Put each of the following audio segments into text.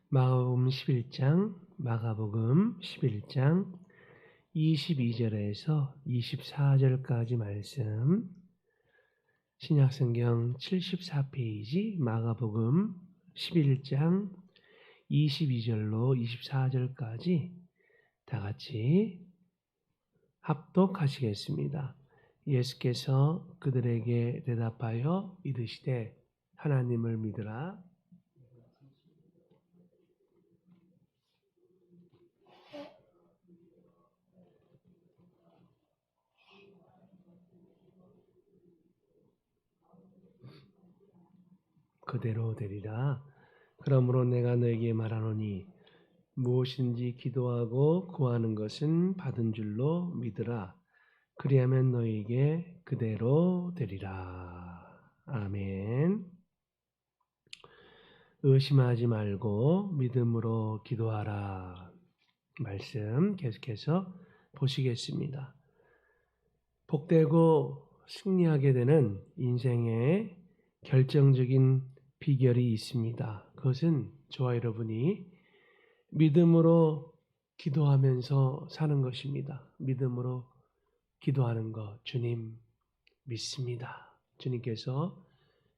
마가복음 11장 22절에서 24절까지 말씀, 신약성경 74페이지 마가복음 11장 22절로 24절까지 다 같이 합독하시겠습니다. 예수께서 그들에게 대답하여 이르시되 하나님을 믿으라. 그대로 되리라. 그러므로 내가 너에게 말하노니 무엇인지 기도하고 구하는 것은 받은 줄로 믿으라. 그리하면 너에게 그대로 되리라. 아멘. 의심하지 말고 믿음으로 기도하라. 말씀 계속해서 보시겠습니다. 복되고 승리하게 되는 인생의 결정적인 비결이 있습니다. 그것은 저와 여러분이 믿음으로 기도하면서 사는 것입니다. 믿음으로 기도하는 것, 주님 믿습니다. 주님께서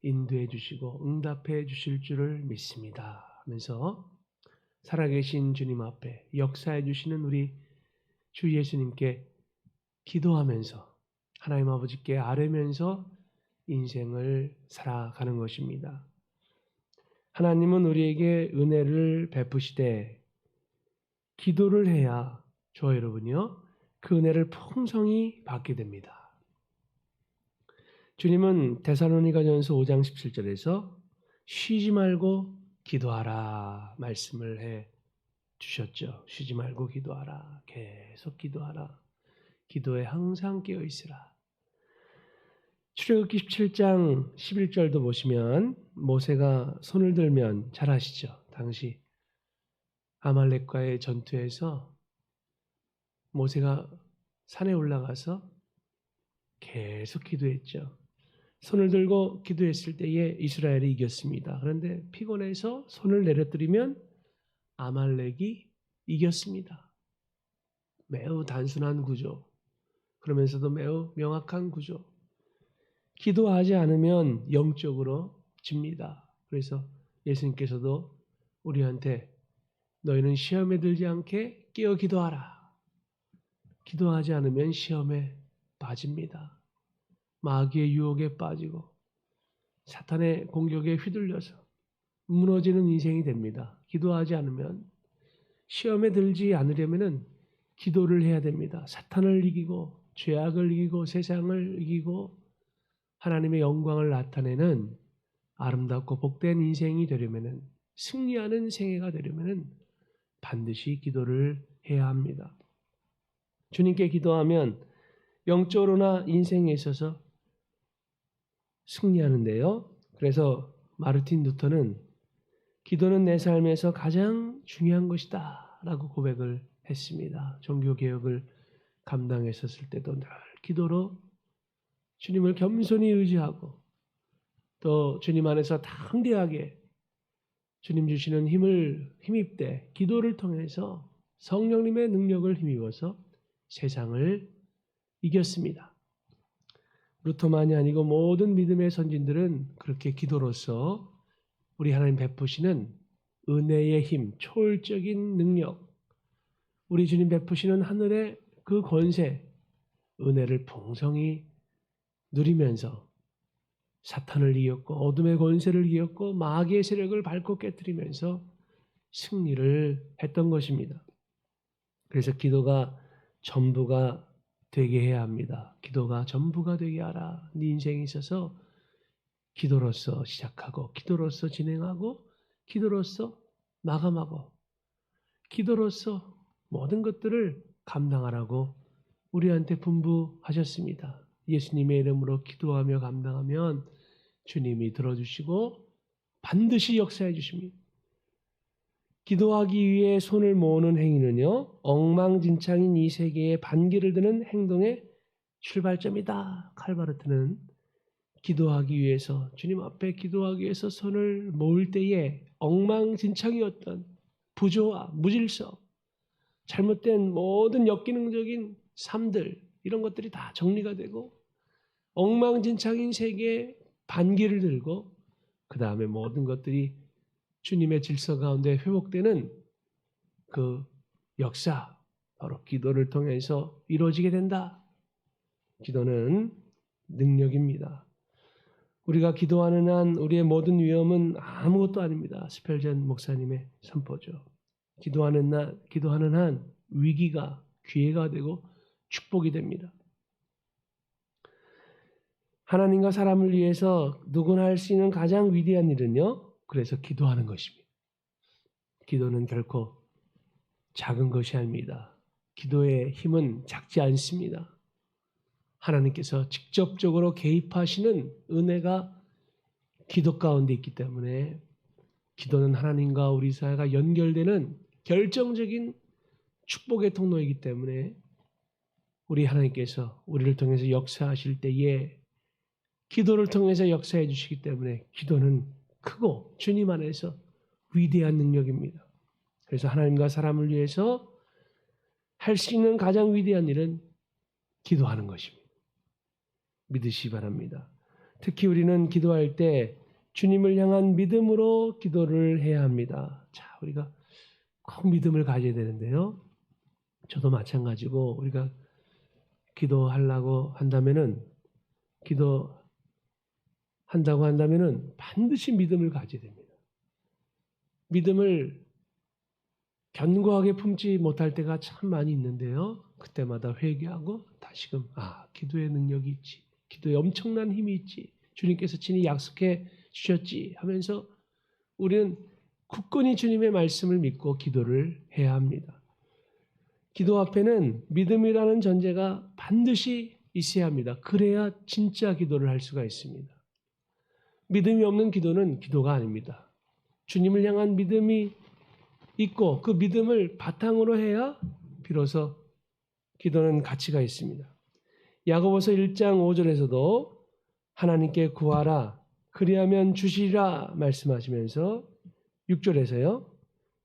인도해 주시고 응답해 주실 줄을 믿습니다 하면서 살아계신 주님 앞에 역사해 주시는 우리 주 예수님께 기도하면서 하나님 아버지께 아뢰면서 인생을 살아가는 것입니다. 하나님은 우리에게 은혜를 베푸시되 기도를 해야 저와 여러분이요 그 은혜를 풍성히 받게 됩니다. 주님은 데살로니가전서 5장 17절에서 쉬지 말고 기도하라 말씀을 해 주셨죠. 쉬지 말고 기도하라. 계속 기도하라. 기도에 항상 깨어 있으라. 출애굽기 17장 11절도 보시면 모세가 손을 들면 잘 아시죠? 당시 아말렉과의 전투에서 모세가 산에 올라가서 계속 기도했죠. 손을 들고 기도했을 때에 이스라엘이 이겼습니다. 그런데 피곤해서 손을 내려뜨리면 아말렉이 이겼습니다. 매우 단순한 구조, 그러면서도 매우 명확한 구조. 기도하지 않으면 영적으로 집니다. 그래서 예수님께서도 우리한테 너희는 시험에 들지 않게 깨어 기도하라. 기도하지 않으면 시험에 빠집니다. 마귀의 유혹에 빠지고 사탄의 공격에 휘둘려서 무너지는 인생이 됩니다. 기도하지 않으면 시험에 들지 않으려면 기도를 해야 됩니다. 사탄을 이기고 죄악을 이기고 세상을 이기고 하나님의 영광을 나타내는 아름답고 복된 인생이 되려면 승리하는 생애가 되려면 반드시 기도를 해야 합니다. 주님께 기도하면 영적으로나 인생에 있어서 승리하는데요. 그래서 마르틴 루터는 기도는 내 삶에서 가장 중요한 것이다 라고 고백을 했습니다. 종교개혁을 감당했었을 때도 늘 기도로 주님을 겸손히 의지하고 또 주님 안에서 당대하게 주님 주시는 힘을 힘입되 기도를 통해서 성령님의 능력을 힘입어서 세상을 이겼습니다. 루터만이 아니고 모든 믿음의 선진들은 그렇게 기도로서 우리 하나님 베푸시는 은혜의 힘, 초월적인 능력, 우리 주님 베푸시는 하늘의 그 권세, 은혜를 풍성히 누리면서 사탄을 이겼고 어둠의 권세를 이겼고 마귀의 세력을 밟고 깨뜨리면서 승리를 했던 것입니다. 그래서 기도가 전부가 되게 해야 합니다. 기도가 전부가 되게 하라. 네 인생에 있어서 기도로서 시작하고 기도로서 진행하고 기도로서 마감하고 기도로서 모든 것들을 감당하라고 우리한테 분부하셨습니다. 예수님의 이름으로 기도하며 감당하면 주님이 들어주시고 반드시 역사해 주십니다. 기도하기 위해 손을 모으는 행위는요, 엉망진창인 이 세계에 반기를 드는 행동의 출발점이다. 칼바르트는 기도하기 위해서, 주님 앞에 기도하기 위해서 손을 모을 때에 엉망진창이었던 부조화, 무질서, 잘못된 모든 역기능적인 삶들 이런 것들이 다 정리가 되고 엉망진창인 세계에 반기를 들고 그 다음에 모든 것들이 주님의 질서 가운데 회복되는 그 역사, 바로 기도를 통해서 이루어지게 된다. 기도는 능력입니다. 우리가 기도하는 한 우리의 모든 위험은 아무것도 아닙니다. 스펠전 목사님의 선포죠. 기도하는 한 위기가 기회가 되고 축복이 됩니다. 하나님과 사람을 위해서 누구나 할 수 있는 가장 위대한 일은요, 그래서 기도하는 것입니다. 기도는 결코 작은 것이 아닙니다. 기도의 힘은 작지 않습니다. 하나님께서 직접적으로 개입하시는 은혜가 기도 가운데 있기 때문에 기도는 하나님과 우리 사이가 연결되는 결정적인 축복의 통로이기 때문에 우리 하나님께서 우리를 통해서 역사하실 때에 기도를 통해서 역사해 주시기 때문에 기도는 크고 주님 안에서 위대한 능력입니다. 그래서 하나님과 사람을 위해서 할 수 있는 가장 위대한 일은 기도하는 것입니다. 믿으시기 바랍니다. 특히 우리는 기도할 때 주님을 향한 믿음으로 기도를 해야 합니다. 자, 우리가 꼭 믿음을 가져야 되는데요. 저도 마찬가지고 우리가 기도한다고 한다면은 반드시 믿음을 가져야 됩니다. 믿음을 견고하게 품지 못할 때가 참 많이 있는데요. 그때마다 회개하고 다시금 기도의 능력이 있지. 기도에 엄청난 힘이 있지. 주님께서 친히 약속해 주셨지 하면서 우리는 굳건히 주님의 말씀을 믿고 기도를 해야 합니다. 기도 앞에는 믿음이라는 전제가 반드시 있어야 합니다. 그래야 진짜 기도를 할 수가 있습니다. 믿음이 없는 기도는 기도가 아닙니다. 주님을 향한 믿음이 있고 그 믿음을 바탕으로 해야 비로소 기도는 가치가 있습니다. 야고보서 1장 5절에서도 하나님께 구하라 그리하면 주시리라 말씀하시면서 6절에서요.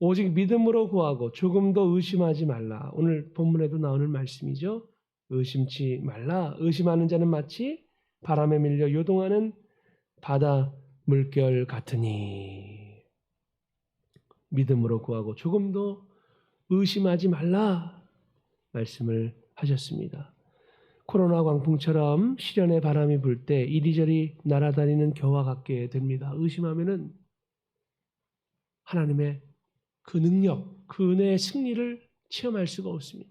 오직 믿음으로 구하고 조금도 의심하지 말라. 오늘 본문에도 나오는 말씀이죠. 의심치 말라. 의심하는 자는 마치 바람에 밀려 요동하는 바다 물결 같으니. 믿음으로 구하고 조금도 의심하지 말라 말씀을 하셨습니다. 코로나 광풍처럼 시련의 바람이 불 때 이리저리 날아다니는 겨와 같게 됩니다. 의심하면은 하나님의 그 능력, 그 은혜의 승리를 체험할 수가 없습니다.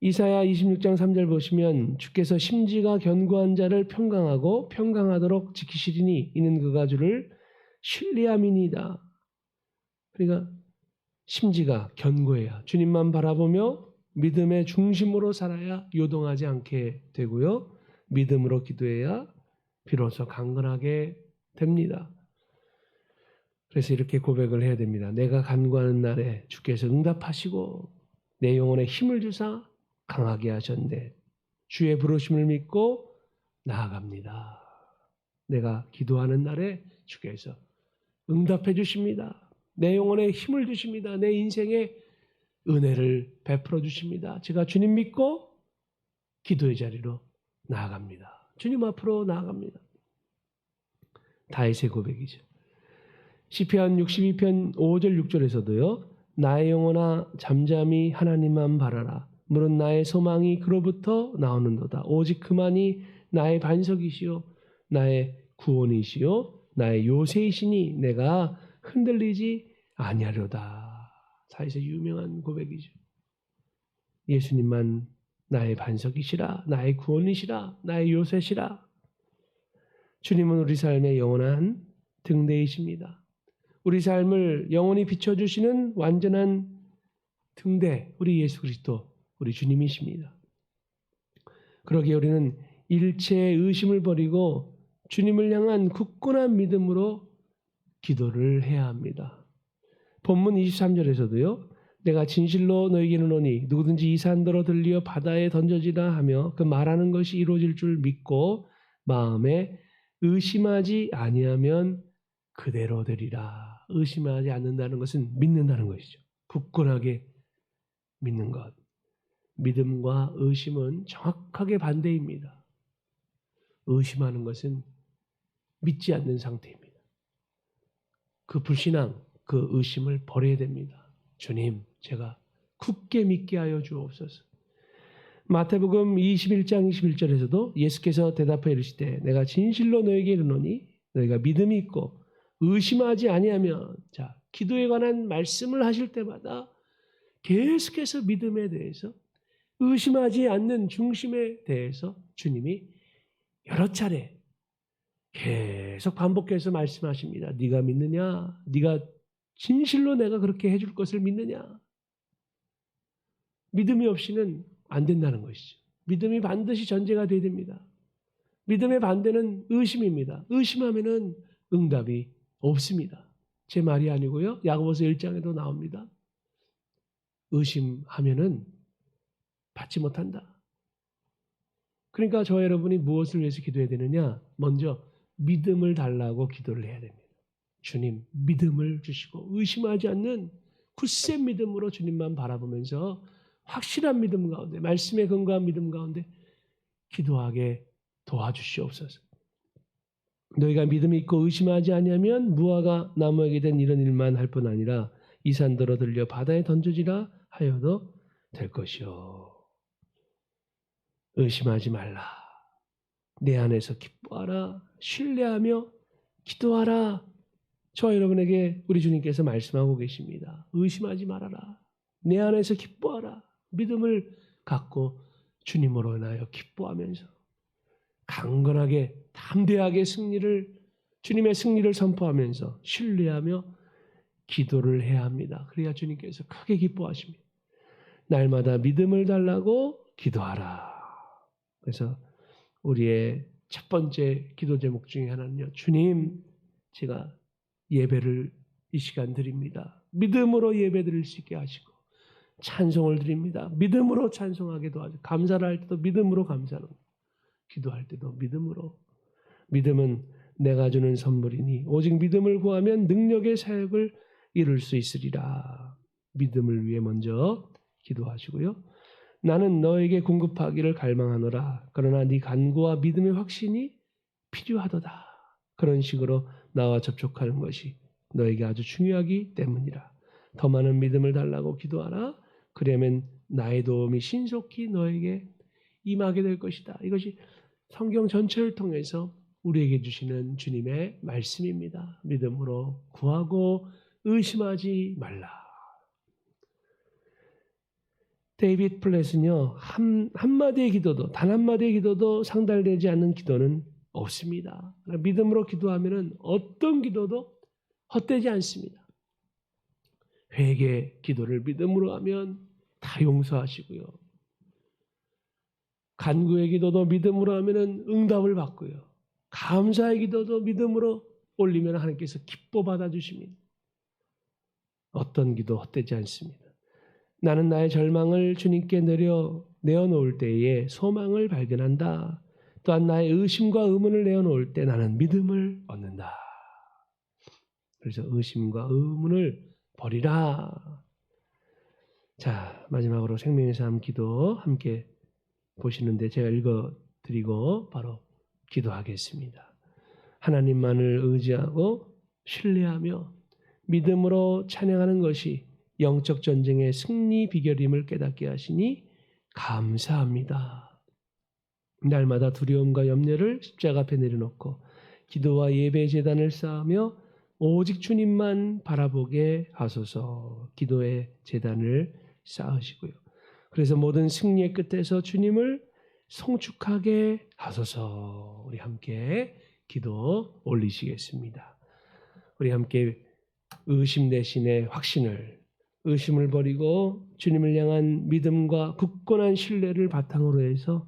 이사야 26장 3절 보시면 주께서 심지가 견고한 자를 평강하고 평강하도록 지키시리니 이는 그가 주를 신뢰함이니이다. 그러니까 심지가 견고해야 주님만 바라보며 믿음의 중심으로 살아야 요동하지 않게 되고요. 믿음으로 기도해야 비로소 강건하게 됩니다. 그래서 이렇게 고백을 해야 됩니다. 내가 간구하는 날에 주께서 응답하시고 내 영혼에 힘을 주사 강하게 하셨네. 주의 부르심을 믿고 나아갑니다. 내가 기도하는 날에 주께서 응답해 주십니다. 내 영혼에 힘을 주십니다. 내 인생에 은혜를 베풀어 주십니다. 제가 주님 믿고 기도의 자리로 나아갑니다. 주님 앞으로 나아갑니다. 다윗의 고백이죠. 시편 62편 5절 6절에서도요. 나의 영혼아 잠잠히 하나님만 바라라. 물은 나의 소망이 그로부터 나오는도다. 오직 그만이 나의 반석이시요 나의 구원이시요 나의 요새이시니 내가 흔들리지 아니하려다. 다윗의 유명한 고백이죠. 예수님만 나의 반석이시라, 나의 구원이시라, 나의 요새시라. 주님은 우리 삶의 영원한 등대이십니다. 우리 삶을 영원히 비춰주시는 완전한 등대, 우리 예수 그리스도, 우리 주님이십니다. 그러기에 우리는 일체의 의심을 버리고 주님을 향한 굳건한 믿음으로 기도를 해야 합니다. 본문 23절에서도요. 내가 진실로 너에게 이르노니 누구든지 이 산더러 들리어 바다에 던져지라 하며 그 말하는 것이 이루어질 줄 믿고 마음에 의심하지 아니하면 그대로 되리라. 의심하지 않는다는 것은 믿는다는 것이죠. 굳건하게 믿는 것. 믿음과 의심은 정확하게 반대입니다. 의심하는 것은 믿지 않는 상태입니다. 그 불신앙, 그 의심을 버려야 됩니다. 주님, 제가 굳게 믿게 하여 주옵소서. 마태복음 21장 21절에서도 예수께서 대답하여 이르시되 내가 진실로 너에게 이르노니 너희가 믿음이 있고 의심하지 아니하면, 자, 기도에 관한 말씀을 하실 때마다 계속해서 믿음에 대해서, 의심하지 않는 중심에 대해서 주님이 여러 차례 계속 반복해서 말씀하십니다. 네가 믿느냐? 네가 진실로 내가 그렇게 해줄 것을 믿느냐? 믿음이 없이는 안 된다는 것이죠. 믿음이 반드시 전제가 돼야 됩니다. 믿음의 반대는 의심입니다. 의심하면은 응답이 없습니다. 제 말이 아니고요. 야고보서 1장에도 나옵니다. 의심하면은 받지 못한다. 그러니까 저와 여러분이 무엇을 위해서 기도해야 되느냐? 먼저 믿음을 달라고 기도를 해야 됩니다. 주님, 믿음을 주시고 의심하지 않는 굳센 믿음으로 주님만 바라보면서 확실한 믿음 가운데, 말씀에 근거한 믿음 가운데 기도하게 도와주시옵소서. 너희가 믿음이 있고 의심하지 아니하면 무화과 나무에게 된 이런 일만 할 뿐 아니라 이 산더러 들려 바다에 던져지라 하여도 될 것이요. 의심하지 말라. 내 안에서 기뻐하라. 신뢰하며 기도하라. 저와 여러분에게 우리 주님께서 말씀하고 계십니다. 의심하지 말아라. 내 안에서 기뻐하라. 믿음을 갖고 주님으로 인하여 기뻐하면서 강건하게 담대하게 주님의 승리를 선포하면서 신뢰하며 기도를 해야 합니다. 그래야 주님께서 크게 기뻐하십니다. 날마다 믿음을 달라고 기도하라. 그래서 우리의 첫 번째 기도 제목 중에 하나는요. 주님, 제가 예배를 이 시간 드립니다. 믿음으로 예배 드릴 수 있게 하시고 찬송을 드립니다. 믿음으로 찬송하게도 하시고 감사를 할 때도 믿음으로 감사하는, 기도할 때도 믿음으로. 믿음은 내가 주는 선물이니 오직 믿음을 구하면 능력의 사역을 이룰 수 있으리라. 믿음을 위해 먼저 기도하시고요. 나는 너에게 공급하기를 갈망하노라. 그러나 네 간구와 믿음의 확신이 필요하도다. 그런 식으로 나와 접촉하는 것이 너에게 아주 중요하기 때문이라. 더 많은 믿음을 달라고 기도하라. 그러면 나의 도움이 신속히 너에게 임하게 될 것이다. 이것이 성경 전체를 통해서 우리에게 주시는 주님의 말씀입니다. 믿음으로 구하고 의심하지 말라. 데이빗 플랫은요, 한마디의 기도도, 단 한마디의 기도도 상달되지 않는 기도는 없습니다. 믿음으로 기도하면 어떤 기도도 헛되지 않습니다. 회개 기도를 믿음으로 하면 다 용서하시고요. 간구의 기도도 믿음으로 하면 응답을 받고요. 감사의 기도도 믿음으로 올리면 하나님께서 기뻐 받아주십니다. 어떤 기도 헛되지 않습니다. 나는 나의 절망을 주님께 내어놓을 때에 소망을 발견한다. 또한 나의 의심과 의문을 내어놓을 때 나는 믿음을 얻는다. 그래서 의심과 의문을 버리라. 자, 마지막으로 생명의 삶 기도 함께 보시는데 제가 읽어드리고 바로 기도하겠습니다. 하나님만을 의지하고 신뢰하며 믿음으로 찬양하는 것이 영적 전쟁의 승리 비결임을 깨닫게 하시니 감사합니다. 날마다 두려움과 염려를 십자가 앞에 내려놓고 기도와 예배 제단을 쌓으며 오직 주님만 바라보게 하소서. 기도의 제단을 쌓으시고요. 그래서 모든 승리의 끝에서 주님을 송축하게 하소서. 우리 함께 기도 올리시겠습니다. 우리 함께 의심 대신에 확신을, 의심을 버리고 주님을 향한 믿음과 굳건한 신뢰를 바탕으로 해서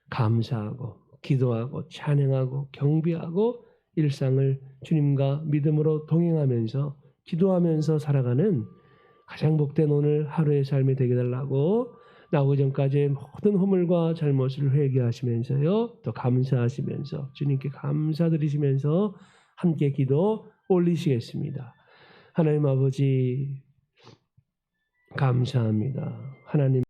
감사하고 기도하고 찬양하고 경배하고 일상을 주님과 믿음으로 동행하면서 기도하면서 살아가는 가장 복된 오늘 하루의 삶이 되게 달라고 나오기 전까지의 모든 허물과 잘못을 회개하시면서요. 또 감사하시면서 주님께 감사드리시면서 함께 기도 올리시겠습니다. 하나님 아버지 감사합니다. 하나님